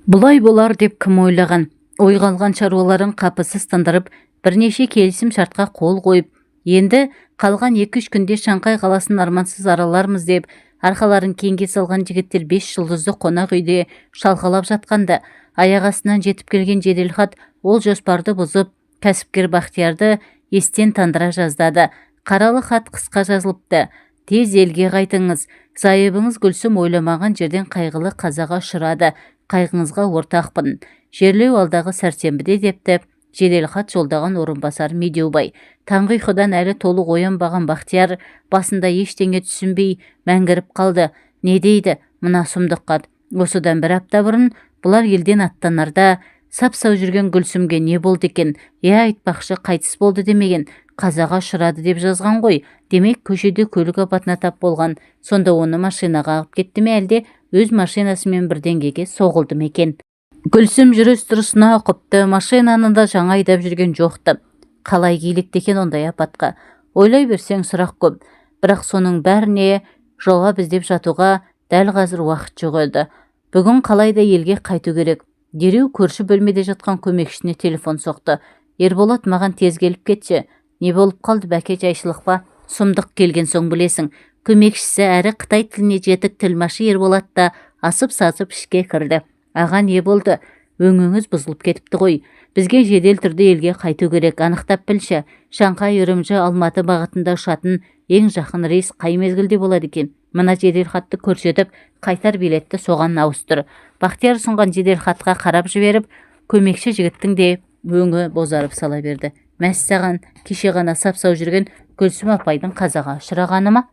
Бұлай болар деп кім ойлаған? Ойға алған шаруаларын қапысыз тындырып, бірнеше келісім шартқа қол қойып, енді қалған 2-3 күнде Шанхай қаласын армансыз аралармыз деп, арқаларын кеңге салған жігіттер 5 жұлдызды қонақ үйде шалқалап жатқанда, аяқ астынан жетіп келген жеделхат ол жоспарды бұзып, кәсіпкер Бақтиярды естен тандыра жаздады. Қаралы хат қысқа жазылыпты. Тез елге қайтыңыз. Зайыбыңыз Гүлсім ойламаған жерден қайғылы қазаға ұшырады. Қайғыңызға ортақпын. Жерлеу алдағы сәрсенбіде депті жеделхат жолдаған орынбасар Медеубай. Таңғы ұйқыдан әлі толық оянбаған Бақтияр басында ештеңе түсінбей мәңгіріп қалды. Не дейді мына сұмдық хат? Осыдан бір апта бұрын бұлар елден аттанарда сап-сау жүрген Гүлсімге не болды екен? Айтпақшы қайтыс болды демеген, қазаға ұшырады деп жазған ғой. Демек көшеде көлік апатына тап болған. Сонда оны машинаға ағып кетті ме, әлде өз машинасымен бір деңгейге соғылды ма екен? Гүлсім жүріс-тұрысына ұқыпты, машинаны да жаңа айдап жүрген жоқты. Қалай килікті екен ондай апатқа? Ойлай берсең сұрақ көп. Бірақ соның бәріне жауап іздеп жатуға дәл қазір уақыт жоқ еді. Бүгін қалайда елге қайту керек. Дереу көрші бөлмеде жатқан көмекшісіне телефон соқты. Ерболат, маған тез келіп кетші. Не болып қалды бәке, жайшылық па? Сұмдық келген соң білесің. Көмекшісі әрі Қытай тіліне жетік тілмашы Ерболат та асып-сасып ішке кірді. Аға, не болды? Өңіңіз бұзылып кетіпті ғой. Бізге жедел түрде елге қайту керек. Анықтап білші. Шанхай, Үрімжі, Алматы бағытында ұшатын ең жақын рейс қай мезгілде болады екен? Мына жеделхатты көрсетіп, қайтар билетті соған ауыстыр. Бақтияр ұсынған жеделхатқа қарап жіберіп, көмекші жігіттің де өңі бозарып сала берді. Мәссаған, кеше ғана сап-сау жүрген Гүлсім апайдың қазаға ұшырағаны ма?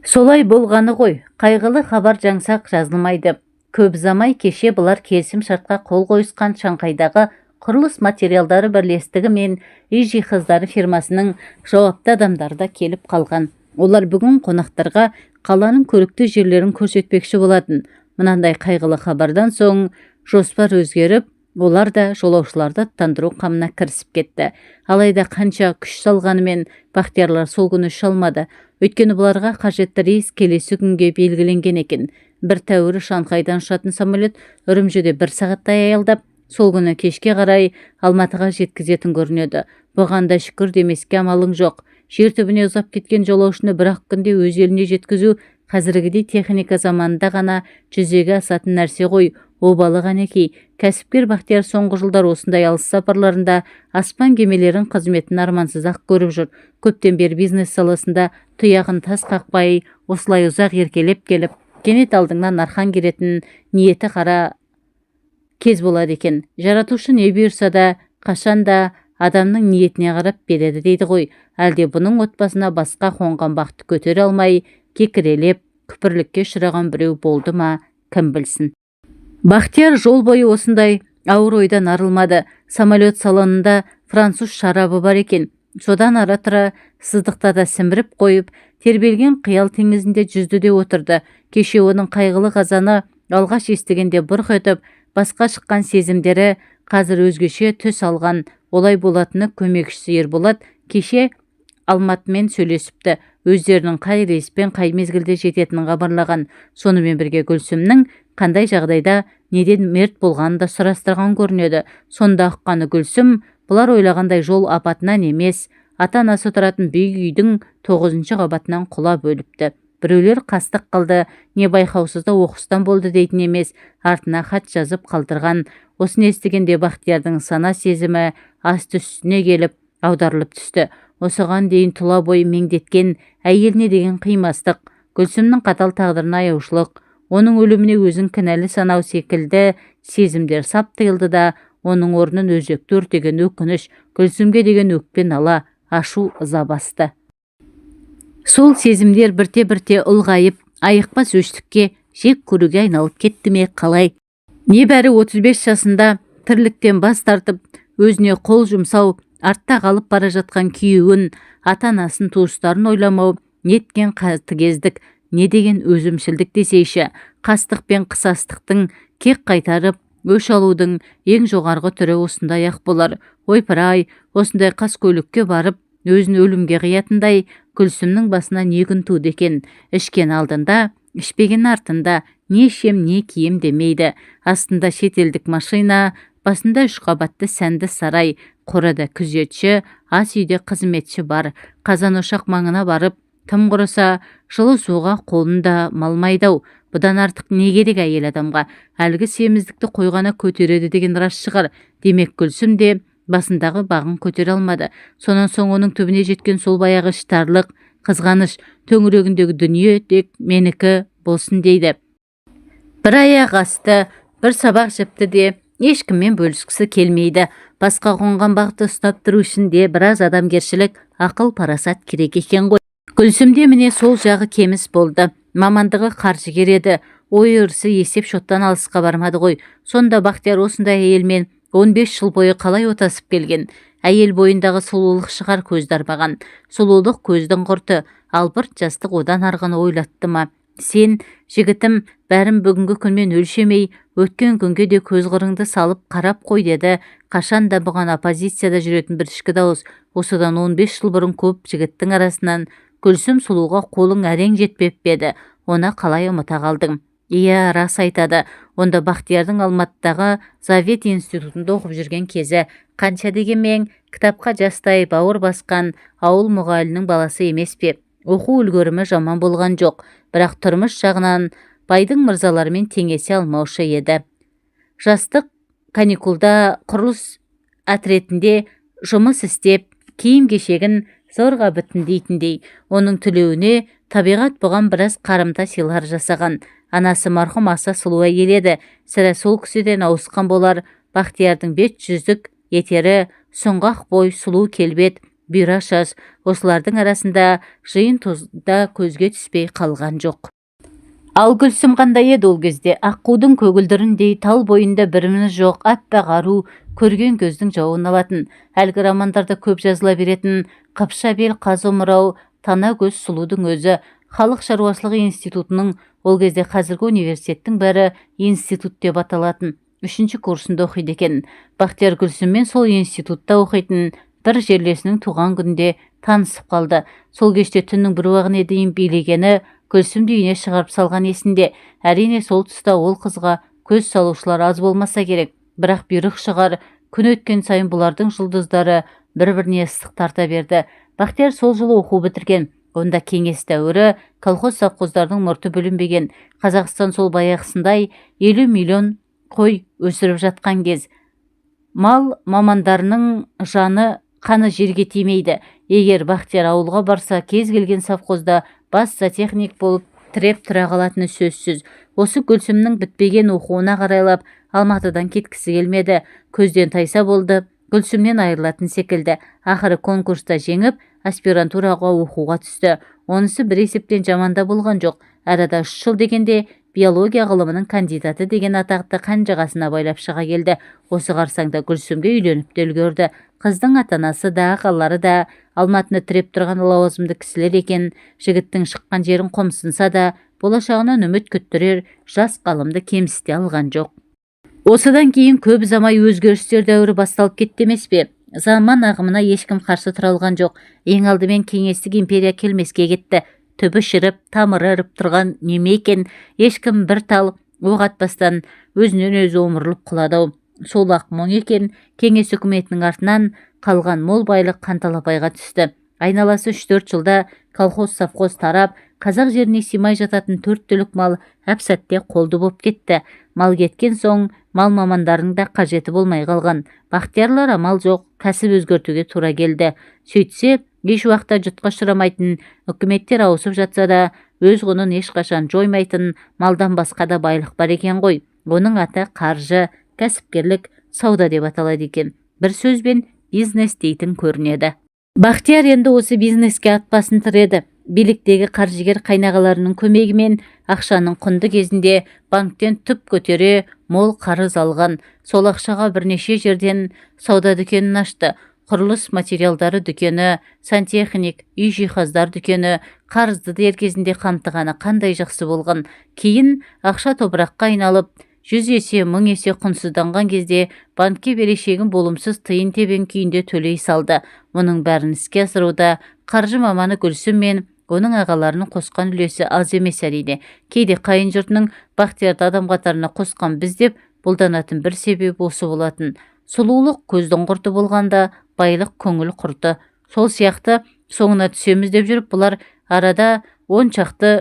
Солай болғаны ғой. Қайғылы хабар жаңсақ жазылмайды. Көп замай кеше бұлар келісім шартқа қол қойысқан Шанхайдағы құрылыс материалдары бірлестігі мен үй жиһаздары фирмасының жауапты адамдары да келіп қалған. Олар бүгін қонақтарға қаланың көрікті жерлерін көрсетпекші болатын. Мынандай қайғылы хабардан соң жоспар өзгеріп, олар да жолаушыларды аттандыру қамына кірісіп кетті. Алайда қанша күш салғанымен Бақтиярлар сол күні ұша алмады. Өйткені бұларға қажетті рейс келесі күнге белгіленген екен. Бір тәуірі Шанхайдан ұшатын самолет Үрімжіде 1 сағаттай аялдап, сол күні кешке қарай Алматыға жеткізетін көрінеді. Бұған да шүкір демеске амалың жоқ. Жер түбіне ұзап кеткен жолаушыны бір-ақ күнде өз еліне жеткізу қазіргідей техника заманында ғана жүзеге асатын нәрсе ғой. Обалы қанекей. Кәсіпкер Бақтияр соңғы жылдар осындай алыс сапарларында аспан кемелерін қызметін армансыз-ақ көріп жүр. Көптен бері бизнес саласында тұяғын тас қақпай, осылай ұзақ еркелеп келіп, кенет алдыңнан арқан керетін ниеті қара кез болады екен. Жаратушы не бұйырса да, қашанда адамның ниетіне қарап береді дейді ғой. Әлде бұның отбасына басқа қонған бақты көтере алмай, кекірелеп, күпірлікке ұшыраған біреу болды ма, кім білсін. Бақтияр жол бойы осындай ауыр ойдан арылмады. Самолет салонында француз шарабы бар екен. Содан ара-тұра сыздықта да сіміріп қойып, тербелген қиял теңізінде жүзді де отырды. Кеше оның қайғылы қазаны алғаш естігенде бұрқ етіп, басқа шыққан сезімдері қазір өзгеше түс алған. Олай болатыны көмекшісі Ерболат кеше Алматымен сөйлесіпті. Өздерінің қай рейспен қай мезгілде жететінін хабарлаған. Сонымен бірге Гүлсімнің қандай жағдайда неден мерт болғанын да сұрастырған көрінеді. Сонда ұққаны Гүлсім бұлар ойлағандай жол апатынан емес, ата-анасы тұратын биік үйдің 9-шы қабатынан құлап өліпті. Біреулер қастық қылды, не байқаусызда оқыстан болды дейтін емес, артына хат жазып қалдырған. Осыны естігенде Бақтиярдың сана сезімі асты-үстіне келіп аударылып түсті. Осыған дейін тұла бойы меңдеткен әйеліне деген қимастық, Гүлсімнің қатал тағдырына аяушылық, оның өліміне өзін кінәлі санау секілді сезімдер сап тыйылды да, оның орнын өзекті өртеген өкініш, Гүлсімге деген өкпе нала, ашу ыза басты. Сол сезімдер бірте-бірте ұлғайып, айықпас өштікке, жек көруге айналып кетті ме қалай? Небәрі 35 жасында тірліктен бас тартып, өзіне қол жұмсау, артта қалып бара жатқан күйеуін, ата-анасын, туыстарын ойламау, неткен қатыгездік, не деген өзімшілдік десейші. Қастық пен қысастықтың кек қайтарып, өш алудың ең жоғарғы түрі осындай ақ болар. Ойпыр-ай, осындай қас көлікке барып, өзін өлімге қиятындай Гүлсімнің басына не күн туды екен? Ішкен алдында, ішпеген артында, не ішем не кием демейді. Астында шетелдік машина, басында 3 қабатты сәнді сарай, қорада күзетші, ас үйде қызметші бар. Қазан ошақ маңына барып, тым құрыса жылы суға қолында малмайдау. Бұдан артық не керек әйел адамға? Әлгі семіздікті қойғана көтереді деген рас шығар. Демек Гүлсім де басындағы бағын көтере алмады. Сонан соң оның түбіне жеткен сол баяғы іштарлық, қызғаныш, төңірегіндегі дүние тек менікі болсын дейді. Бір аяқ асты, бір сабақ жіпті де ешкіммен бөліскісі келмейді. Басқа қонған бақты ұстап тұру үшін де біраз адамгершілік, ақыл парасат керек екен ғой. Гүлсімде міне сол жағы кеміс болды. Мамандығы қаржыгер еді. Ой өрісі есеп шоттан алысқа бармады ғой. Сонда Бақтияр осындай әйелмен 15 жыл бойы қалай отасып келген? Әйел бойындағы сұлулық шығар көзді арбаған. Сұлулық көздің құрты, албырт жастық одан арғаны ойлатты ма? Сен, жігітім, бәрін бүгінгі күнмен өлшемей, өткен күнге де көз қырыңды салып қарап қой деді. Қашан да бұған оппозицияда жүретін бір ішкі дауыс. Осыдан 15 жыл бұрын көп жігіттің арасынан Гүлсім сұлуға қолың әрең жетпеп еді. Оны қалай ұмыта қалдың? Иә, рас айтады. Онда Бақтиярдың Алматыдағы Завет институтында оқып жүрген кезі. Қанша дегенмен кітапқа жастай бауыр басқан ауыл мұғалімнің баласы емес пе? Оқу үлгерімі жаман болған жоқ, бірақ тұрмыс жағынан байдың мырзаларымен теңесе алмаушы еді. Жастық каникулда құрылыс отрядінде жұмыс істеп, киім-кешегін зорға бүтіндейтіндей. Оның тілеуіне табиғат бұған біраз қарымта сыйлар жасаған. Анасы марқұм аса сұлу әйел еді. Сірә сол кісіден ауысқан болар. Бақтиярдың бет жүзік, етері, сұңғақ бой, сұлу келбет, бұйра шаш, осылардың арасында жиын тозда көзге түспей қалған жоқ. Ал Гүлсім қандай еді ол кезде? Аққудың көгілдіріндей тал бойында біріміз жоқ, аппақ ару, көрген көздің жауын алатын. Әлгі романдарда көп жазыла беретін қыпша бел қазы омырау, тана көз сұлудың өзі. Халық шаруашылығы институтының, ол кезде қазіргі университеттің бәрі институт деп аталатын, 3-ші курсында оқиды екен. Бақтияр Гүлсіммен сол институтта оқитын бір жерлесінің туған күнде танысып қалды. Сол кеште түннің бір уағына дейін билегені Гүлсімді үйіне шығарып салған есінде. Әрине сол тұста ол қызға көз салушылар аз болмаса керек. Бірақ бұйрық шығар, күн өткен сайын бұлардың жұлдыздары бір-біріне ыстық тарта берді. Бақтияр сол жылы оқу бітірген. Онда кеңес дәуірі, колхоз-совхоздардың мұрты бүлінбеген. Қазақстан сол баяғысындай 50 миллион қой өсіріп жатқан кез. Мал мамандарының жаны қаны жерге тимейді. Егер Бақтияр ауылға барса, кез келген совхозда бас зоотехник болып тіреп тұра қалатыны сөзсіз. Осы Гүлсімнің бітпеген оқуына қарайлап Алматыдан кеткісі келмеді. Көзден тайса болды, Гүлсімнен айырылатын секілді. Ақыры конкурста жеңіп, аспирантураға оқуға түсті. Онысы бір есептен жаманда болған жоқ. Арада 3 жыл дегенде биология ғылымының кандидаты деген атақты қанжығасына байлап шыға келді. Осы қарсаңда Гүлсімге үйленіп те үлгерді. Қыздың ата-анасы да, ағалары да Алматыны тіреп тұрған лауазымды кісілер екен. Жігіттің шыққан жерін қомсынса да, болашағынан үміт күттірер жас ғалымды кемсіте алған жоқ. Осыдан кейін көп ұзамай өзгерістер дәуірі басталып кетті емес пе? Заман ағымына ешкім қарсы тұра алған жоқ. Ең алдымен кеңестік империя келмеске кетті. Түбі шіріп, тамыры іріп тұрған неме екен, ешкім бір тал оқ атпастан өзінен өзі омырылып құлады. Сол ақ мұң екен, кеңес үкіметінің артынан қалған мол байлық қанталапайға түсті. Айналасы 3-4 жылда колхоз-совхоз тарап, қазақ жеріне симай жататын 4 түлік мал әп-сәтте қолды боп кетті. Мал кеткен соң мал мамандарының да қажеті болмай қалған. Бақтиярлар амал жоқ, кәсіп өзгертуге тура келді. Сөйтсе, еш уақытта жұтқа ұшырамайтын, үкіметтер ауысып жатса да, өз құнын ешқашан жоймайтын малдан басқа да байлық бар екен ғой. Оның аты қаржы, кәсіпкерлік, сауда деп аталады екен. Бір сөзбен бизнес дейтін көрінеді. Бақтияр енді осы бизнеске ат басын тіреді. Биліктегі қаржыгер қайнағаларының көмегімен ақшаның құнды кезінде банктен түп көтере мол қарыз алған. Сол ақшаға бірнеше жерден сауда дүкенін ашты. Құрылыс материалдары дүкені, сантехник, үй жиһаздар дүкені, қарызды дер кезінде қамтығаны қандай жақсы болған. Кейін ақша топыраққа айналып, 100 есе 1000 есе құнсызданған кезде банкке берешегін болымсыз тиын тебен күйінде төлей салды. Мұның бәрін іске асыруда қаржы маманы Гүлсім мен оның ағаларының қосқан үлесі аз емес әрине. Кейде қайын жұртының бақтиярды адам қатарына қосқан біз деп бұлданатын бір себебі осы болатын. Сұлулық көздің құрты болғанда, байлық көңіл құрты. Сол сияқты соңына түсеміз деп жүріп, бұлар арада 10 шақты